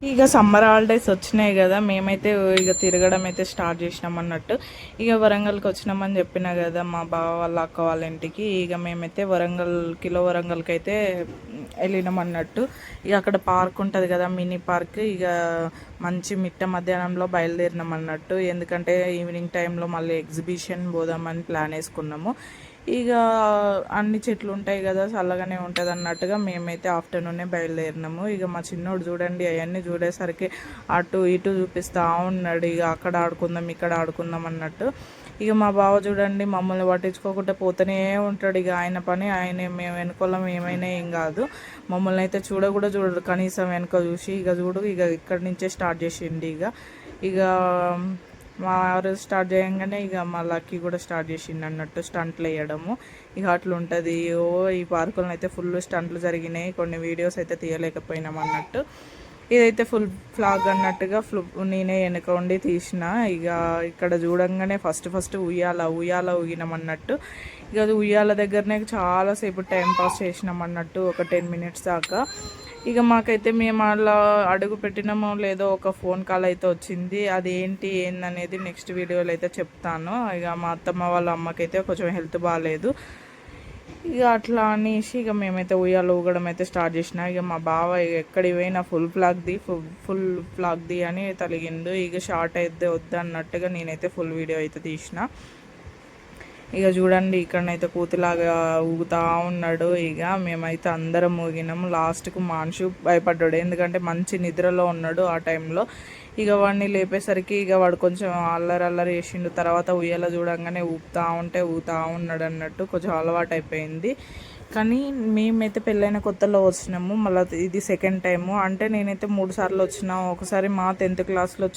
ఇక summer holidays వచ్చినాయి కదా, మేమైతే ఇక తిరగడం అయితే స్టార్ట్ చేసినాం అన్నట్టు. ఇక వరంగల్కి వచ్చినామని చెప్పినా కదా మా బావ వాళ్ళ అక్క వాళ్ళ ఇంటికి. ఇక మేమైతే వరంగల్కి అయితే వెళ్ళినాం అన్నట్టు. ఇక అక్కడ పార్క్ ఉంటుంది కదా, మినీ పార్క్. ఇక మంచి మిట్ట మధ్యాహ్నంలో బయలుదేరినాం అన్నట్టు. ఎందుకంటే ఈవినింగ్ టైంలో మళ్ళీ ఎగ్జిబిషన్ పోదామని ప్లాన్ వేసుకున్నాము. ఇక అన్ని చెట్లు ఉంటాయి కదా, చల్లగానే ఉంటుంది అన్నట్టుగా మేమైతే ఆఫ్టర్నూనే బయలుదేరినాము. ఇక మా చిన్నోడు చూడండి, అవన్నీ చూడేసరికి అటు ఇటు చూపిస్తూ ఉన్నాడు. ఇక అక్కడ ఆడుకుందాం ఇక్కడ ఆడుకుందాం అన్నట్టు. ఇక మా బావ చూడండి మమ్మల్ని పట్టించుకోకుండా పోతూనే ఉంటాడు. ఇక ఆయన పని ఆయన, మేము వెనుకోలం ఏమైనా ఏం కాదు. మమ్మల్ని అయితే కూడా చూడడు కనీసం వెనుక చూసి. ఇక చూడు ఇక ఇక్కడి నుంచే స్టార్ట్ చేసిండి. ఇక మా ఆరు స్టార్ట్ చేయగానే ఇక మా లక్కీ కూడా స్టార్ట్ చేసిండు అన్నట్టు స్టంట్లు వేయడము. ఇక అట్లా ఉంటుంది. ఈ పార్కులను అయితే ఫుల్ స్టంట్లు జరిగినాయి. కొన్ని వీడియోస్ అయితే తీయలేకపోయినాం అన్నట్టు. ఇదైతే ఫుల్ ఫ్లాగ్ అన్నట్టుగా నేనే వెనక ఉండి తీసిన. ఇక ఇక్కడ చూడంగానే ఫస్ట్ ఉయ్యాల ఊగినాం అన్నట్టు. ఇక అది ఉయ్యాల దగ్గరనే చాలాసేపు టైం పాస్ చేసినాం అన్నట్టు, ఒక 10 minutes దాకా. ఇక మాకైతే మేము అలా అడుగు పెట్టినామో లేదో ఒక ఫోన్ కాల్ అయితే వచ్చింది. అది ఏందనేది నెక్స్ట్ వీడియోలో అయితే చెప్తాను. ఇక మా అత్తమ్మ వాళ్ళ అమ్మకైతే కొంచెం హెల్త్ బాగాలేదు. ఇక అట్లా అనేసి ఇక మేమైతే ఉయ్యాలు ఊగడం అయితే స్టార్ట్ చేసిన. ఇక మా బావ ఎక్కడికి పోయినా ఫుల్ ఫ్లాగ్ది అని తలిగిండు. ఇక షార్ట్ అయితే వద్దు అన్నట్టుగా నేనైతే ఫుల్ వీడియో అయితే తీసిన. ఇక చూడండి ఇక్కడనైతే కూతులాగా ఊగుతూ ఉన్నాడు. ఇక మేమైతే అందరం ఊగినాము. లాస్ట్కు మాన్షు భయపడ్డాడు, ఎందుకంటే మంచి నిద్రలో ఉన్నాడు ఆ టైంలో. ఇక వాడిని లేపేసరికి ఇక వాడు కొంచెం అల్లరి చేసిండు. తర్వాత ఉయ్యాల చూడంగానే ఊగుతూ ఉన్నాడు అన్నట్టు. కొంచెం అలవాటు అయిపోయింది. కానీ మేమైతే పెళ్ళైన కొత్తలో వచ్చినాము. మళ్ళీ ఇది సెకండ్ టైము. అంటే నేనైతే 3 సార్లు వచ్చిన. ఒకసారి మా 10th క్లాస్లో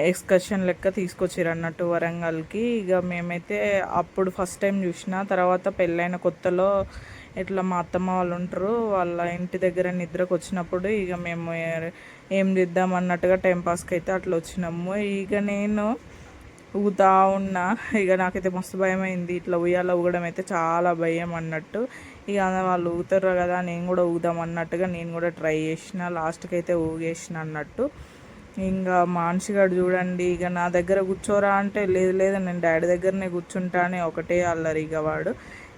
ఎక్స్కర్షన్ లెక్క తీసుకొచ్చారు అన్నట్టు వరంగల్కి. ఇక మేమైతే అప్పుడు ఫస్ట్ టైం చూసిన. తర్వాత పెళ్ళైన కొత్తలో ఇట్లా మా అత్తమ్మ వాళ్ళు ఉంటారు, వాళ్ళ ఇంటి దగ్గర నిద్రకు వచ్చినప్పుడు ఇక మేము ఏం చేద్దాం అన్నట్టుగా టైంపాస్కి అయితే అట్లా వచ్చినాము. ఇక నేను ఊగుతా ఉన్నా. ఇక నాకైతే మస్తు భయం అయింది. ఇట్లా ఉయ్యాల ఊగడం అయితే చాలా భయం అన్నట్టు. ఇక వాళ్ళు ఊగుతారు కదా, నేను కూడా ఊగుదాం అన్నట్టుగా నేను కూడా ట్రై చేసిన. లాస్ట్కి అయితే ఊగేసిన అన్నట్టు. ఇంకా మానసిగాడు చూడండి, ఇక నా దగ్గర కూర్చోరా అంటే లేదు నేను డాడీ దగ్గరనే కూర్చుంటా అని ఒకటే అల్లరి. ఇక వాడు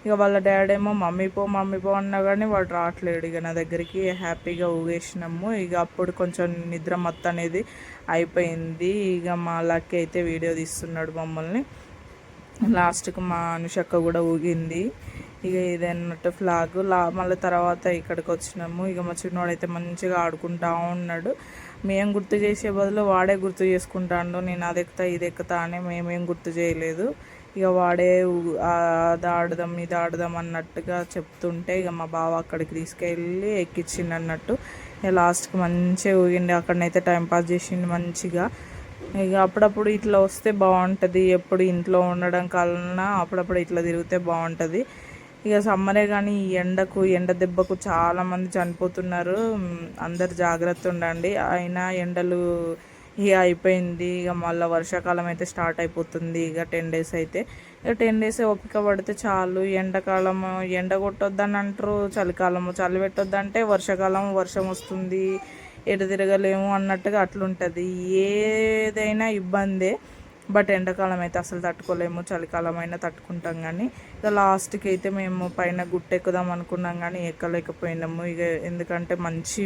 ఇక వాళ్ళ డాడీ ఏమో మమ్మీ పో అన్నా కానీ వాడు రావట్లేడు ఇక నా దగ్గరికి. హ్యాపీగా ఊగేసినాము. ఇక అప్పుడు కొంచెం నిద్ర మొత్తం అనేది అయిపోయింది. ఇక మా లక్కీ అయితే వీడియో తీస్తున్నాడు మమ్మల్ని. లాస్ట్కి మా అనుషక్క కూడా ఊగింది. ఇక ఇదన్నట్టు ఫ్లాగ్. మళ్ళీ తర్వాత ఇక్కడికి వచ్చినాము. ఇక మా చిన్నవాడైతే మంచిగా ఆడుకుంటా ఉన్నాడు. మేము గుర్తు చేసే బదులు వాడే గుర్తు చేసుకుంటాడు. నేను అది ఎక్కుతా అని మేమేం గుర్తు చేయలేదు. ఇక వాడే అది ఆడదాం ఇది ఆడదాం అన్నట్టుగా చెప్తుంటే ఇక మా బావ అక్కడికి తీసుకెళ్ళి ఎక్కించిండు అన్నట్టు. ఇక లాస్ట్కి మంచిగా ఊగిండి. అక్కడనైతే టైంపాస్ చేసిండు మంచిగా. ఇక అప్పుడప్పుడు ఇట్లా వస్తే బాగుంటుంది. ఎప్పుడు ఇంట్లో ఉండడం కన్నా అప్పుడప్పుడు ఇట్లా తిరిగితే బాగుంటుంది. ఇక సమ్మరే కానీ ఈ ఎండ దెబ్బకు చాలామంది చనిపోతున్నారు. అందరు జాగ్రత్త ఉండండి. అయినా ఎండలు ఇక అయిపోయింది. ఇక మళ్ళీ వర్షాకాలం అయితే స్టార్ట్ అయిపోతుంది. ఇక 10 days అయితే, ఇక 10 days ఓపిక పడితే చాలు. ఎండాకాలం ఎండ కొట్టొద్దని అంటారు, చలి పెట్టొద్దంటే వర్షాకాలం వర్షం వస్తుంది, ఎటు తిరగలేము అన్నట్టుగా అట్లుంటుంది. ఏదైనా ఇబ్బందే. బట్ ఎండాకాలం అయితే అసలు తట్టుకోలేము, చలికాలం అయినా తట్టుకుంటాం. కానీ ఇక లాస్ట్కి అయితే మేము పైన గుట్టెక్కుదాం అనుకున్నాం కానీ ఎక్కలేకపోయినాము. ఇక ఎందుకంటే మంచి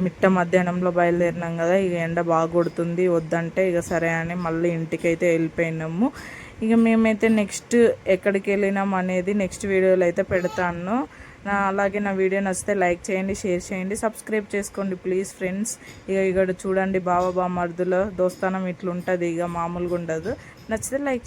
మిట్ట మధ్యాహ్నంలో బయలుదేరినాం కదా, ఇక ఎండ బాగా కొడుతుంది వద్దంటే ఇక సరే అని మళ్ళీ ఇంటికైతే వెళ్ళిపోయినాము. ఇక మేమైతే నెక్స్ట్ ఎక్కడికి వెళ్ళినాం అనేది నెక్స్ట్ వీడియోలో అయితే పెడతాను. అలాగే నా వీడియో నచ్చితే లైక్ చేయండి, షేర్ చేయండి, సబ్స్క్రైబ్ చేసుకోండి ప్లీజ్ ఫ్రెండ్స్. ఇక ఇక్కడ చూడండి బావ బామర్దుల దోస్తానం ఇట్లుంటుంది. ఇక మామూలుగా ఉండదు. నచ్చితే లైక్